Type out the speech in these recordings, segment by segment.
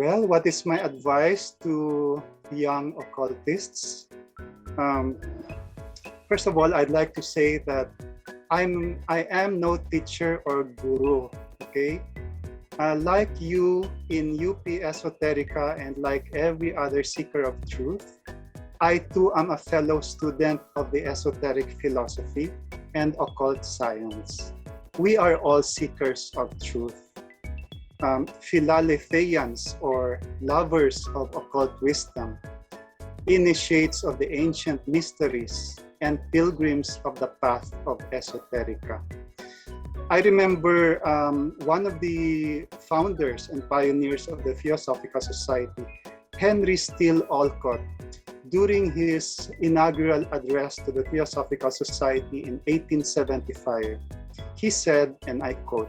Well, what is my advice to young occultists? Um, First of all, I'd like to say that I am no teacher or guru, okay? Like you in UP Esoterica and like every other seeker of truth, I too am a fellow student of the esoteric philosophy and occult science. We are all seekers of truth. Philaletheians or lovers of occult wisdom, initiates of the ancient mysteries, and pilgrims of the path of Esoterica. I remember one of the founders and pioneers of the Theosophical Society, Henry Steele Olcott, during his inaugural address to the Theosophical Society in 1875, he said, and I quote,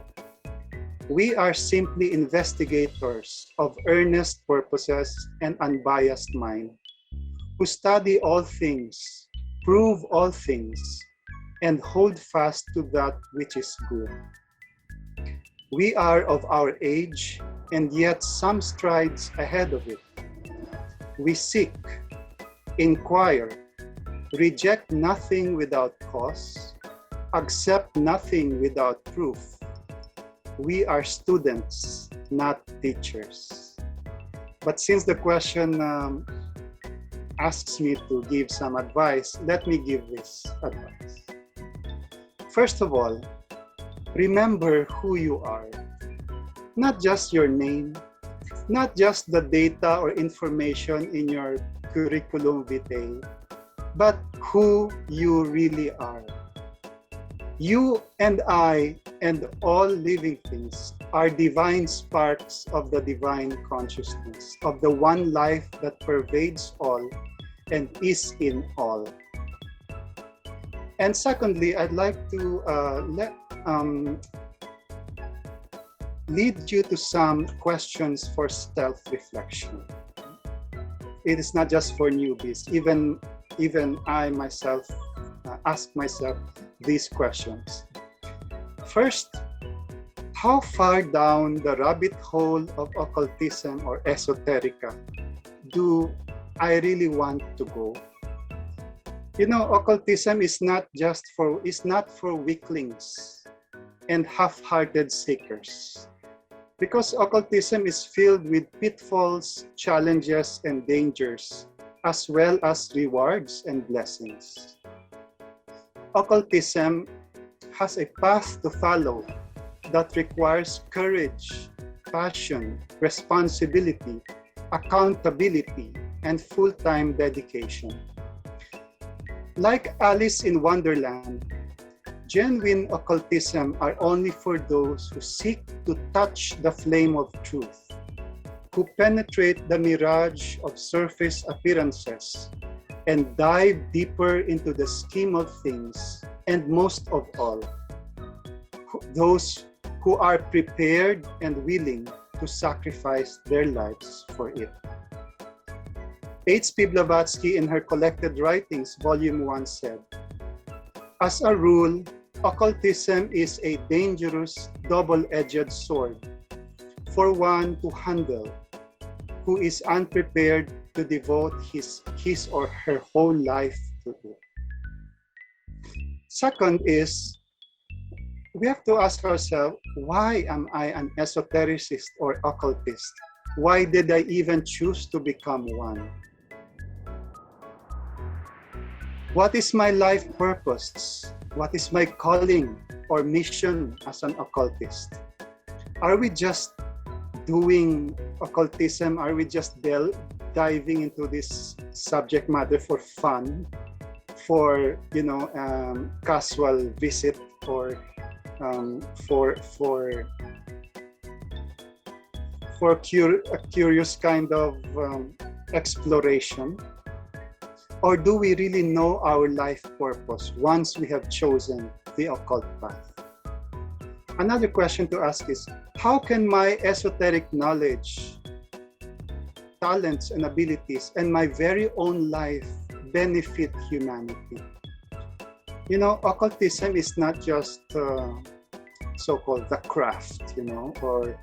"We are simply investigators of earnest purposes and unbiased mind, who study all things, prove all things, and hold fast to that which is good. We are of our age, and yet some strides ahead of it. We seek, inquire, reject nothing without cause, accept nothing without proof. We are students, not teachers." But since the question asks me to give some advice, let me give this advice. First of all, remember who you are. Not just your name, not just the data or information in your curriculum vitae, but who you really are. You and I and all living things are divine sparks of the divine consciousness, of the one life that pervades all and is in all. And secondly, I'd like to lead you to some questions for self-reflection. It is not just for newbies. Even I myself ask myself these questions. First, how far down the rabbit hole of occultism or esoterica do I really want to go? You know, occultism is not for weaklings and half-hearted seekers, because occultism is filled with pitfalls, challenges, and dangers, as well as rewards and blessings. Occultism has a path to follow that requires courage, passion, responsibility, accountability, and full-time dedication. Like Alice in Wonderland, genuine occultism are only for those who seek to touch the flame of truth, who penetrate the mirage of surface appearances, and dive deeper into the scheme of things, and most of all, those who are prepared and willing to sacrifice their lives for it. H.P. Blavatsky in her collected writings, Volume 1 said, "As a rule, occultism is a dangerous double-edged sword for one to handle who is unprepared to devote his or her whole life to it." Second is, we have to ask ourselves, why am I an esotericist or occultist? Why did I even choose to become one? What is my life purpose? What is my calling or mission as an occultist? Are we just doing occultism? Are we just diving into this subject matter for fun, for casual visit, or for a curious kind of exploration? Or do we really know our life purpose once we have chosen the occult path? Another question to ask is, how can my esoteric knowledge, talents, and abilities, and my very own life benefit humanity? You know, occultism is not just so-called the craft, or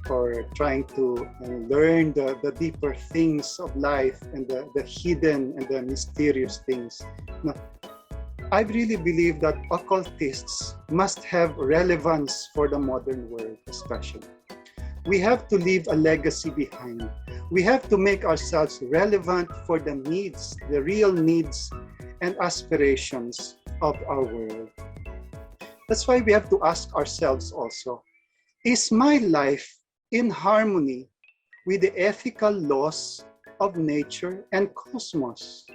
or trying to learn the deeper things of life and the hidden and the mysterious things. No, I really believe that occultists must have relevance for the modern world, especially. We have to leave a legacy behind. We have to make ourselves relevant for the needs, the real needs and aspirations of our world. That's why we have to ask ourselves also, is my life in harmony with the ethical laws of nature and cosmos?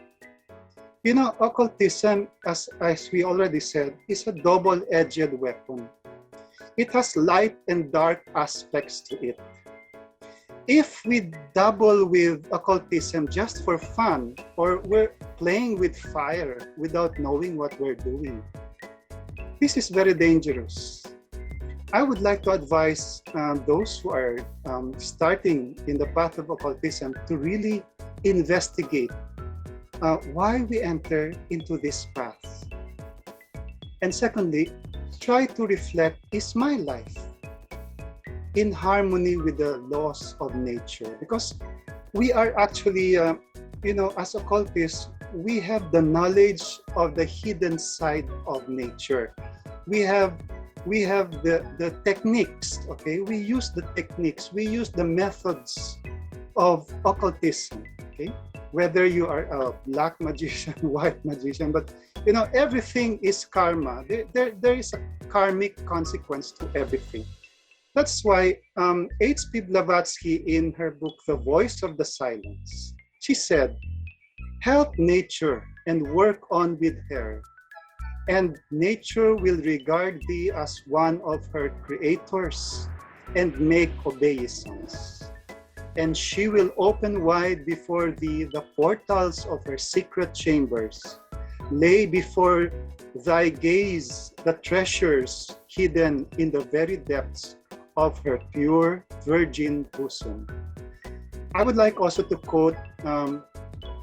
You know, occultism, as we already said, is a double-edged weapon. It has light and dark aspects to it. If we dabble with occultism just for fun, or we're playing with fire without knowing what we're doing, this is very dangerous. I would like to advise those who are starting in the path of occultism to really investigate why we enter into this path. And secondly, try to reflect, is my life in harmony with the laws of nature? Because we are actually, as occultists, we have the knowledge of the hidden side of nature. We have the techniques, okay? We use the techniques, we use the methods of occultism, okay? Whether you are a black magician, white magician, but everything is karma. There is a karmic consequence to everything. That's why H.P. Blavatsky, in her book, The Voice of the Silence, she said, help nature and work on with her, and nature will regard thee as one of her creators and make obeisance. And she will open wide before thee the portals of her secret chambers, lay before thy gaze the treasures hidden in the very depths of her pure virgin bosom. I would like also to quote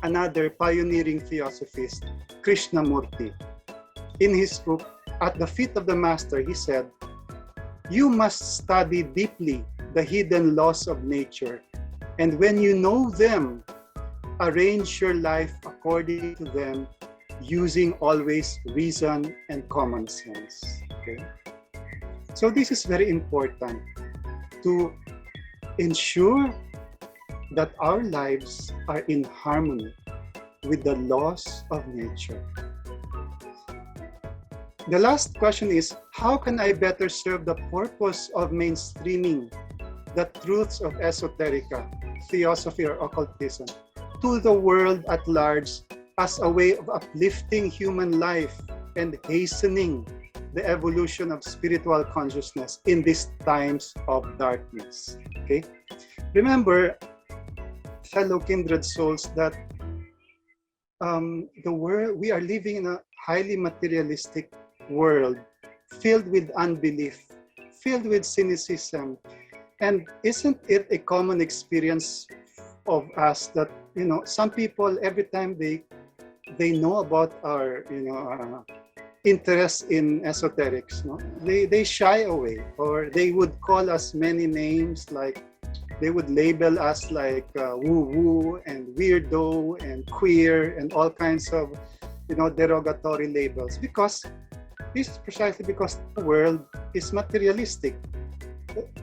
another pioneering theosophist, Krishnamurti. In his book, At the Feet of the Master, he said, you must study deeply the hidden laws of nature, and when you know them, arrange your life according to them, using always reason and common sense. Okay? So this is very important to ensure that our lives are in harmony with the laws of nature. The last question is, how can I better serve the purpose of mainstreaming the truths of Esoterica, Theosophy or Occultism to the world at large as a way of uplifting human life and hastening the evolution of spiritual consciousness in these times of darkness? Okay? Remember, fellow kindred souls, that the world, we are living in a highly materialistic world filled with unbelief, filled with cynicism. And isn't it a common experience of us that, some people, every time they know about our, interest in esoterics, they shy away, or they would call us many names, like they would label us like woo-woo and weirdo and queer and all kinds of, derogatory labels, because this is precisely because the world is materialistic.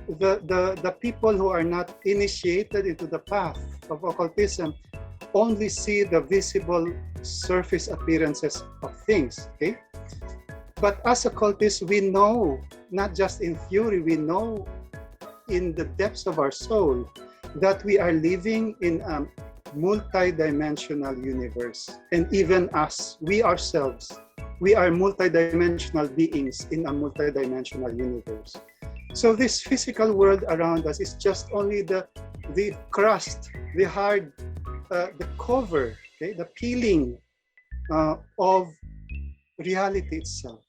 The people who are not initiated into the path of occultism only see the visible surface appearances of things, okay? But as occultists, we know, not just in theory, we know in the depths of our soul that we are living in a multi-dimensional universe. And even us, we ourselves, we are multi-dimensional beings in a multi-dimensional universe. So this physical world around us is just only the crust, the hard, the cover, okay, the peeling of reality itself.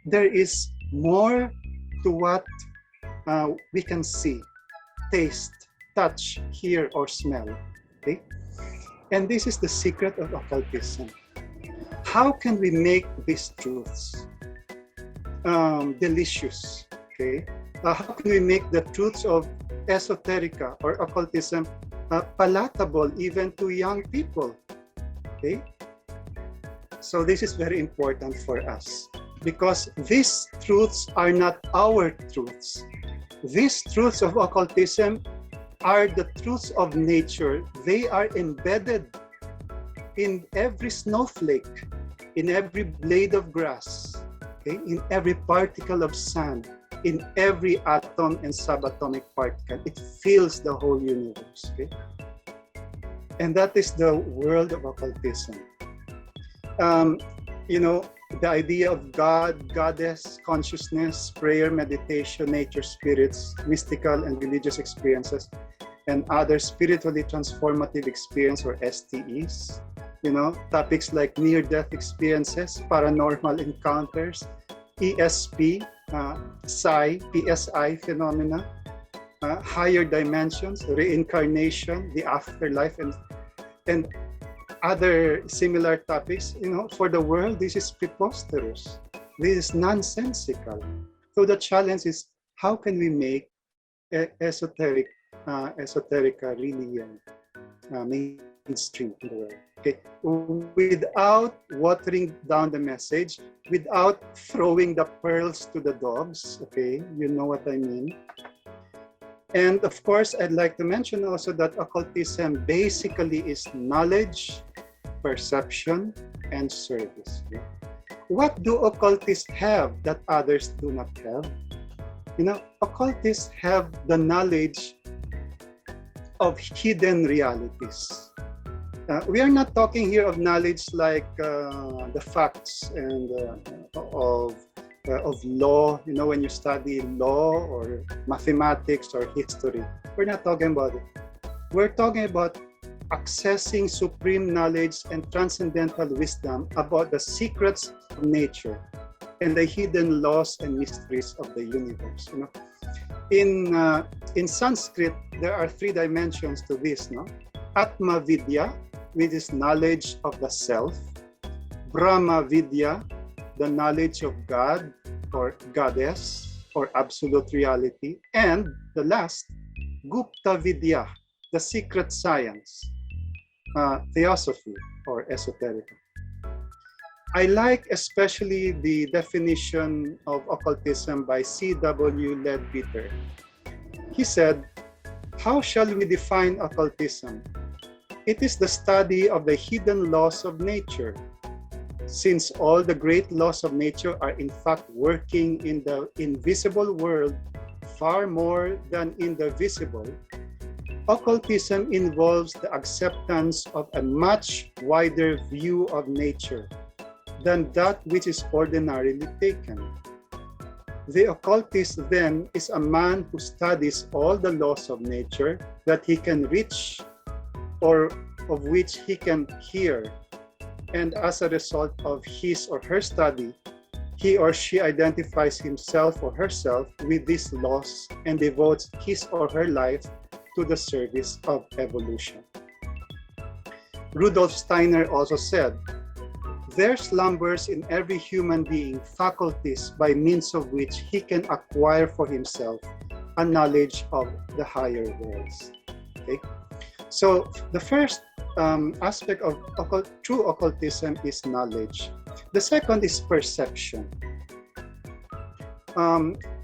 There is more to what we can see, taste, touch, hear, or smell. Okay? And this is the secret of occultism. How can we make these truths delicious? Okay? How can we make the truths of esoterica or occultism palatable even to young people? Okay? So this is very important for us because these truths are not our truths. These truths of occultism are the truths of nature. They are embedded in every snowflake, in every blade of grass, okay? In every particle of sand, in every atom and subatomic particle. It fills the whole universe. Okay? And that is the world of occultism. The idea of God, goddess, consciousness, prayer, meditation, nature, spirits, mystical and religious experiences, and other spiritually transformative experience or STEs. Topics like near-death experiences, paranormal encounters, ESP, PSI phenomena, higher dimensions, reincarnation, the afterlife, and other similar topics. For the world, this is preposterous. This is nonsensical. So the challenge is, how can we make Esoterica really mainstream in the world? Okay, without watering down the message, without throwing the pearls to the dogs. Okay, you know what I mean. And of course, I'd like to mention also that occultism basically is knowledge, perception, and service. Okay? What do occultists have that others do not have? Occultists have the knowledge of hidden realities. We are not talking here of knowledge like the facts and of law. When you study law or mathematics or history, we're not talking about it. We're talking about accessing supreme knowledge and transcendental wisdom about the secrets of nature and the hidden laws and mysteries of the universe. In Sanskrit, there are three dimensions to this. Atma Vidya, which is knowledge of the self. Brahma Vidya, the knowledge of God or goddess or absolute reality. And the last, Gupta Vidya, the secret science, Theosophy or Esoterica. I like especially the definition of occultism by C.W. Leadbeater. He said, "How shall we define occultism? It is the study of the hidden laws of nature. Since all the great laws of nature are in fact working in the invisible world far more than in the visible, occultism involves the acceptance of a much wider view of nature than that which is ordinarily taken. The occultist then is a man who studies all the laws of nature that he can reach or of which he can hear, and as a result of his or her study, he or she identifies himself or herself with these laws and devotes his or her life to the service of evolution." Rudolf Steiner also said, "There slumbers in every human being faculties by means of which he can acquire for himself a knowledge of the higher worlds." Okay? So the first aspect of true occultism is knowledge. The second is perception.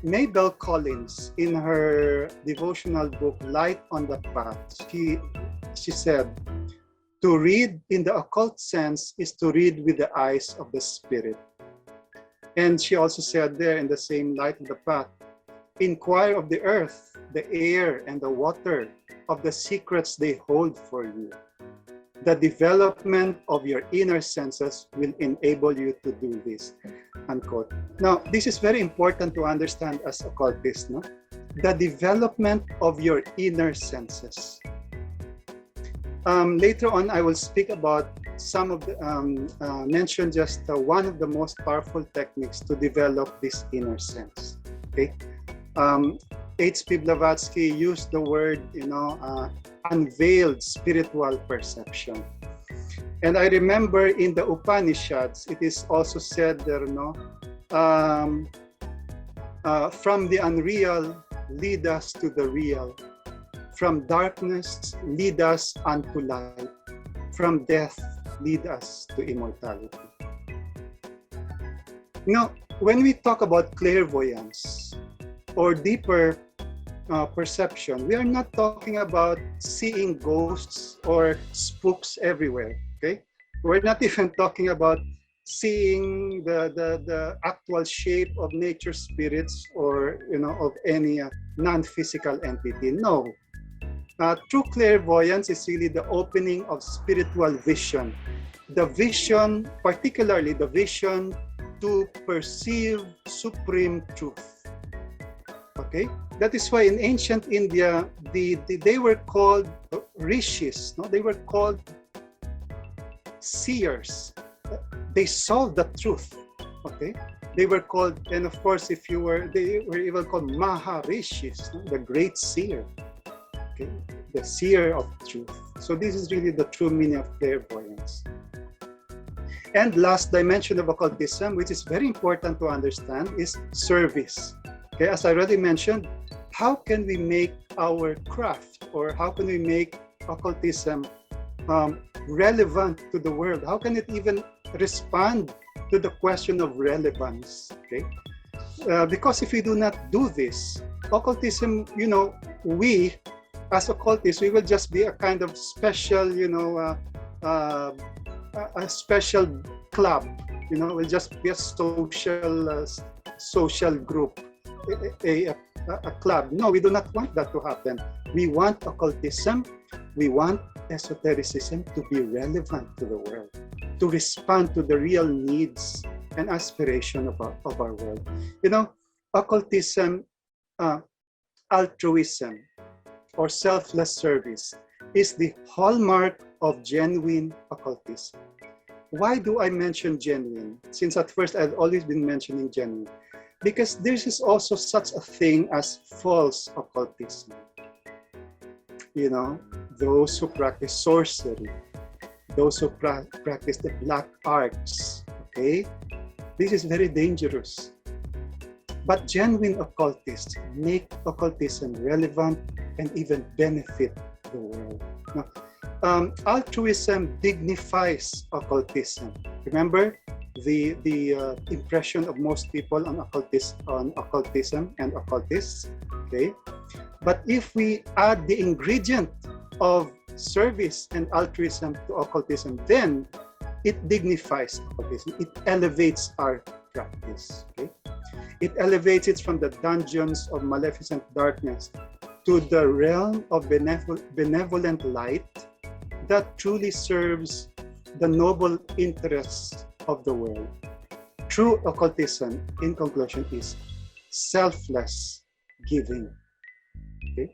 Mabel Collins, in her devotional book, Light on the Path, she said, "To read in the occult sense is to read with the eyes of the spirit." And she also said there in the same Light on the Path, "Inquire of the earth, the air, and the water, of the secrets they hold for you. The development of your inner senses will enable you to do this." Unquote. Now, this is very important to understand as occultists, no? The development of your inner senses. Later on, I will speak about some of the, mention just one of the most powerful techniques to develop this inner sense. Okay. H.P. Blavatsky used the word, unveiled spiritual perception. And I remember in the Upanishads, it is also said there, From the unreal, lead us to the real. From darkness, lead us unto light. From death, lead us to immortality. Now, when we talk about clairvoyance or deeper perception, we are not talking about seeing ghosts or spooks everywhere, okay? We're not even talking about seeing the actual shape of nature spirits or, of any non-physical entity. No. True clairvoyance is really the opening of spiritual vision. The vision, particularly the vision to perceive supreme truth. Okay? That is why in ancient India, they were called rishis. No? They were called seers. They saw the truth. Okay? They were called, and of course, they were even called Maharishis, no? The great seer. Okay? The seer of truth. So this is really the true meaning of clairvoyance. And last dimension of occultism, which is very important to understand, is service. Okay, as I already mentioned, how can we make our craft, or how can we make occultism relevant to the world? How can it even respond to the question of relevance? Okay, because if we do not do this, occultism, we as occultists, we will just be a kind of special, a special club. We'll just be a social group, a club. No, we do not want that to happen. We want occultism, we want esotericism to be relevant to the world, to respond to the real needs and aspiration of our world. Occultism, altruism, or selfless service is the hallmark of genuine occultism. Why do I mention genuine? Since at first I've always been mentioning genuine. Because there is also such a thing as false occultism. Those who practice sorcery, those who practice the black arts, okay? This is very dangerous. But genuine occultists make occultism relevant and even benefit the world. Now, altruism dignifies occultism. Remember the impression of most people on occultism and occultists. Okay, but if we add the ingredient of service and altruism to occultism, then it dignifies occultism. It elevates our practice. Okay, it elevates it from the dungeons of maleficent darkness to the realm of benevolent light that truly serves the noble interests of the world. True occultism, in conclusion, is selfless giving. Okay?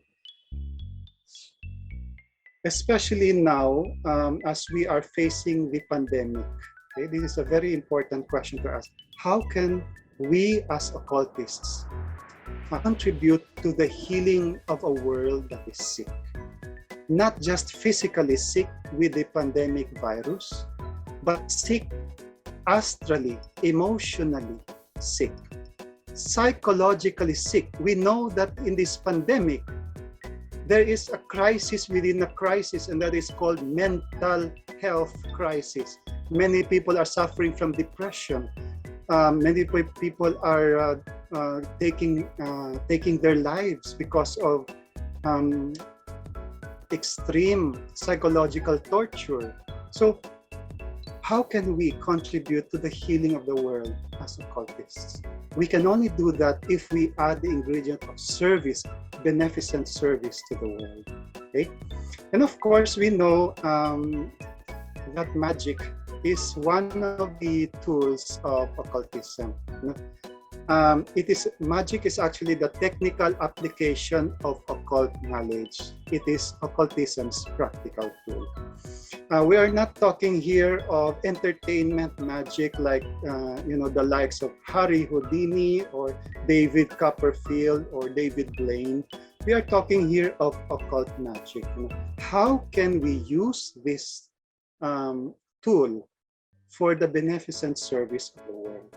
Especially now, as we are facing the pandemic. Okay? This is a very important question to ask. How can we as occultists contribute to the healing of a world that is sick? Not just physically sick with the pandemic virus, but sick astrally, emotionally sick, psychologically sick. We know that in this pandemic, there is a crisis within a crisis, and that is called mental health crisis. Many people are suffering from depression. Many people are taking their lives because of extreme psychological torture. So how can we contribute to the healing of the world as occultists? We can only do that if we add the ingredient of service, beneficent service to the world. Okay? And of course, we know that magic is one of the tools of occultism. Magic is actually the technical application of occult knowledge. It is occultism's practical tool. We are not talking here of entertainment magic like the likes of Harry Houdini or David Copperfield or David Blaine. We are talking here of occult magic. How can we use this tool for the beneficent service of the world?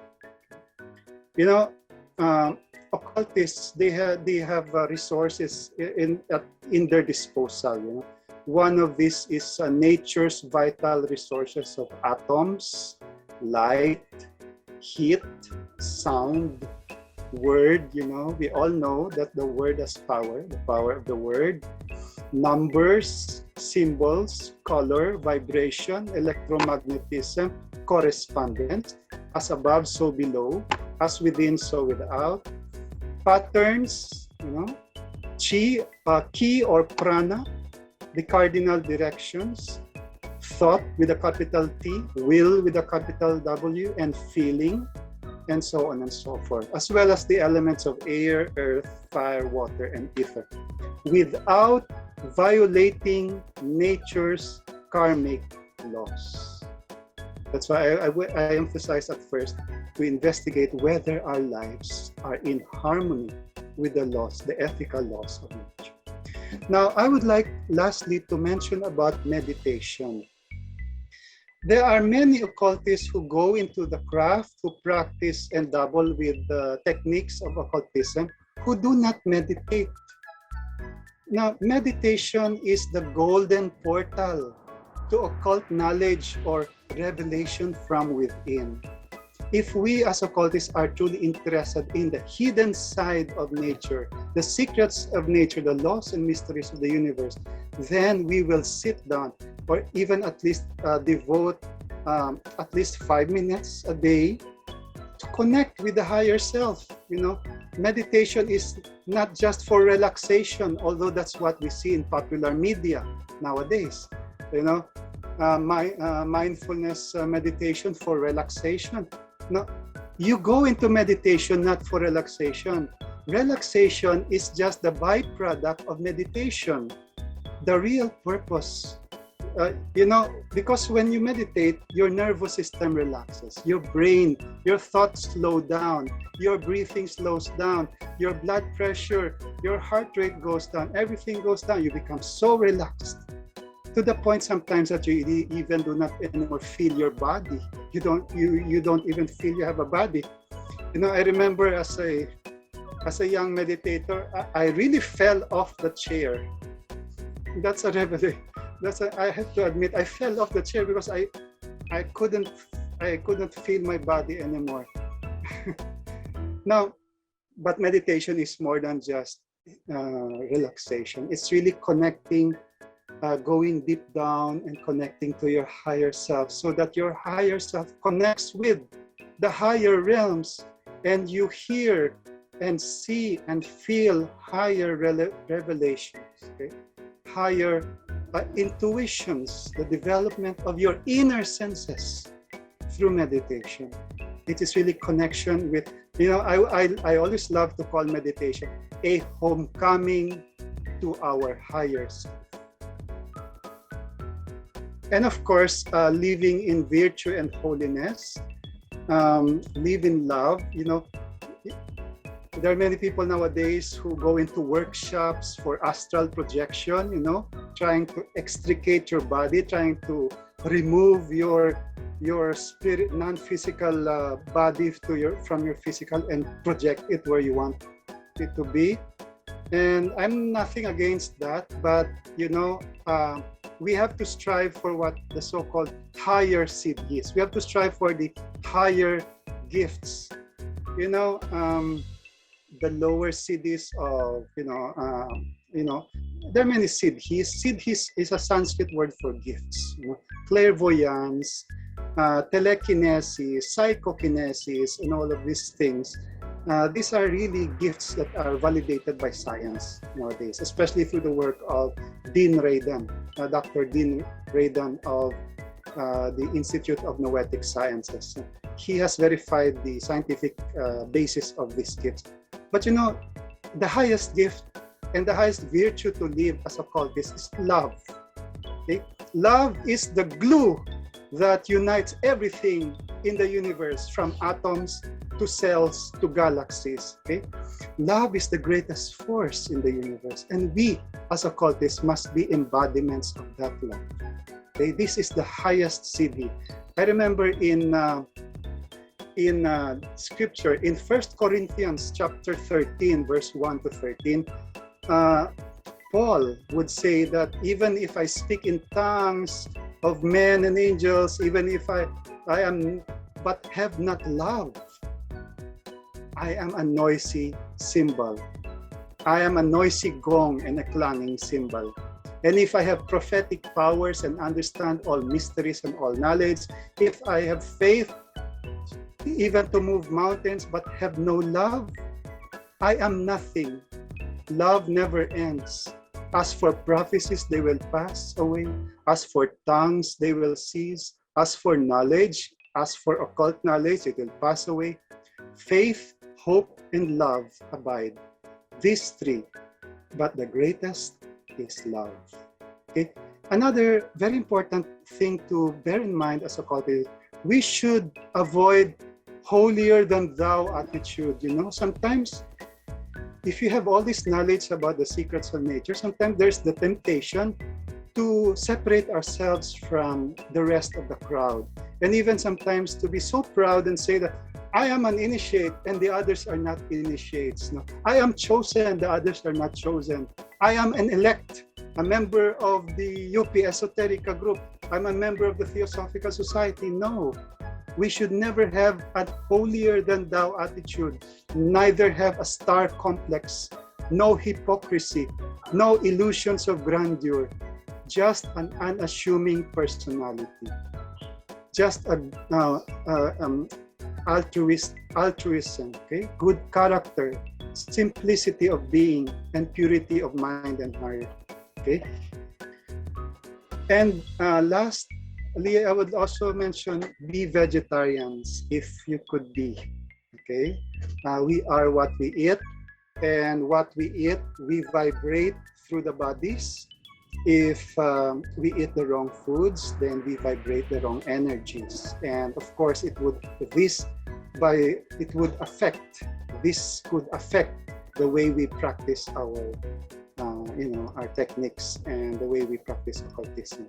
occultists, they have resources in their disposal. You know, one of these is nature's vital resources of atoms, light, heat, sound, word. You know, we all know that the word has power, the power of the word, numbers, symbols, color, vibration, electromagnetism, correspondence, as above, so below, as within, so without, patterns, you know, chi or prana, the cardinal directions, thought with a capital T, will with a capital W, and feeling, and so on and so forth, as well as the elements of air, earth, fire, water, and ether, without violating nature's karmic laws. That's why I emphasize at first to investigate whether our lives are in harmony with the laws, the ethical laws of nature. Now, I would like lastly to mention about meditation. There are many occultists who go into the craft, who practice and dabble with the techniques of occultism, who do not meditate. Now, meditation is the golden portal to occult knowledge or revelation from within. If we as occultists are truly interested in the hidden side of nature, the secrets of nature, the laws and mysteries of the universe, then we will sit down or even at least devote at least 5 minutes a day to connect with the higher self. You know, meditation is not just for relaxation, although that's what we see in popular media nowadays. You know, mindfulness meditation for relaxation. No, you go into meditation not for relaxation. Relaxation is just the byproduct of meditation. The real purpose, you know, because when you meditate, your nervous system relaxes, your brain, your thoughts slow down, your breathing slows down, your blood pressure, your heart rate goes down, everything goes down. You become so relaxed to the point sometimes that you even do not anymore feel your body. You don't even feel you have a body. You know, I remember as a young meditator, I really fell off the chair. That's a revelation. I have to admit, I fell off the chair because I couldn't feel my body anymore. Now, but meditation is more than just relaxation. It's really connecting, going deep down and connecting to your higher self, so that your higher self connects with the higher realms, and you hear and see and feel higher revelations, okay? Higher intuitions, the development of your inner senses through meditation. It is really connection with, you know, I always love to call meditation a homecoming to our higher self. And of course, living in virtue and holiness, live in love. You know, there are many people nowadays who go into workshops for astral projection, you know, trying to extricate your body, trying to remove your spirit, non-physical body from your physical and project it where you want it to be. And I'm nothing against that, but you know, we have to strive for what the so-called higher seed is. We have to strive for the higher gifts. You know, the lower siddhis of, you know, there are many siddhis. Siddhis is a Sanskrit word for gifts. You know, clairvoyance, telekinesis, psychokinesis, and all of these things. These are really gifts that are validated by science nowadays, especially through the work of Dean Radin, Dr. Dean Radin of the Institute of Noetic Sciences. He has verified the scientific basis of these gifts. But you know, the highest gift and the highest virtue to live as occultist is love. Okay? Love is the glue that unites everything in the universe, from atoms to cells to galaxies. Okay? Love is the greatest force in the universe, and we as occultists must be embodiments of that love. Okay? This is the highest siddhi. I remember in in scripture in 1 Corinthians chapter 13, verse 1 to 13, Paul would say that even if I speak in tongues of men and angels, even if I am but have not love, I am a noisy cymbal. I am a noisy gong and a clanging cymbal. And if I have prophetic powers and understand all mysteries and all knowledge, if I have faith even to move mountains but have no love, I am nothing. Love never ends. As for prophecies, they will pass away. As for tongues, they will cease. As for knowledge, as for occult knowledge, it will pass away. Faith, hope, and love abide. These three, but the greatest is love. Okay? Another very important thing to bear in mind as occultists, we should avoid holier than thou attitude. You know, sometimes if you have all this knowledge about the secrets of nature, sometimes there's the temptation to separate ourselves from the rest of the crowd. And even sometimes to be so proud and say that I am an initiate and the others are not initiates. No, I am chosen, the others are not chosen. I am an elect, a member of the UP Esoterica group. I'm a member of the Theosophical Society. No, we should never have a holier than thou attitude, neither have a star complex, no hypocrisy, no illusions of grandeur, just an unassuming personality, just altruism, okay? Good character, simplicity of being, and purity of mind and heart, okay? And lastly, I would also mention be vegetarians if you could be, okay? We are what we eat, and what we eat, we vibrate through the bodies. If we eat the wrong foods, then we vibrate the wrong energies, and of course, this could affect the way we practice our, our techniques and the way we practice occultism.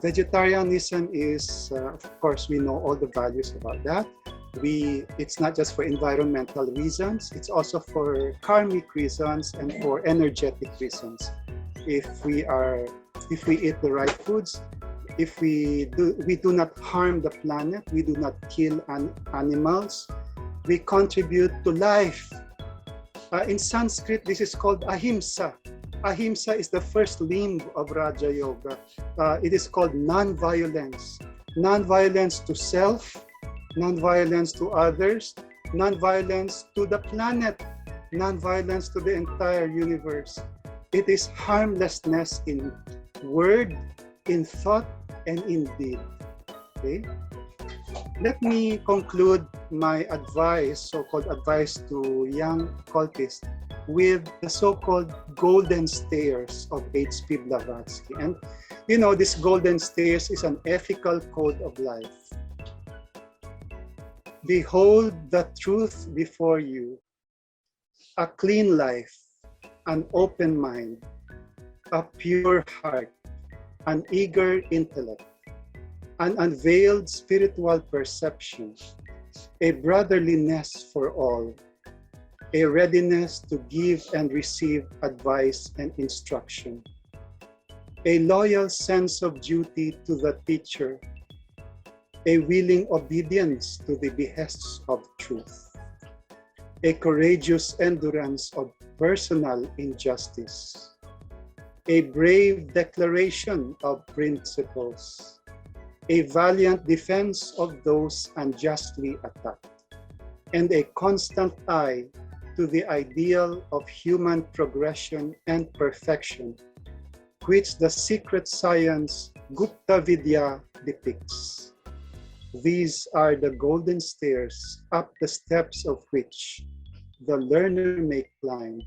Vegetarianism is, of course, we know all the values about that. It's not just for environmental reasons; it's also for karmic reasons and for energetic reasons. If we eat the right foods, if we do not harm the planet, we do not kill animals, we contribute to life. In Sanskrit, this is called ahimsa. Ahimsa is the first limb of Raja Yoga. It is called non-violence. Non-violence to self, non-violence to others, non-violence to the planet, non-violence to the entire universe. It is harmlessness in word, in thought, and in deed. Okay? Let me conclude my advice, so-called advice to young occultists, with the so-called golden stairs of H.P. Blavatsky. And you know, this golden stairs is an ethical code of life. Behold the truth before you, a clean life, an open mind, a pure heart, an eager intellect, an unveiled spiritual perception, a brotherliness for all, a readiness to give and receive advice and instruction, a loyal sense of duty to the teacher, a willing obedience to the behests of truth, a courageous endurance of personal injustice, a brave declaration of principles, a valiant defense of those unjustly attacked, and a constant eye to the ideal of human progression and perfection, which the secret science Gupta Vidya depicts. These are the golden stairs up the steps of which the learner may climb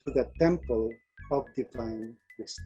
to the temple of divine wisdom.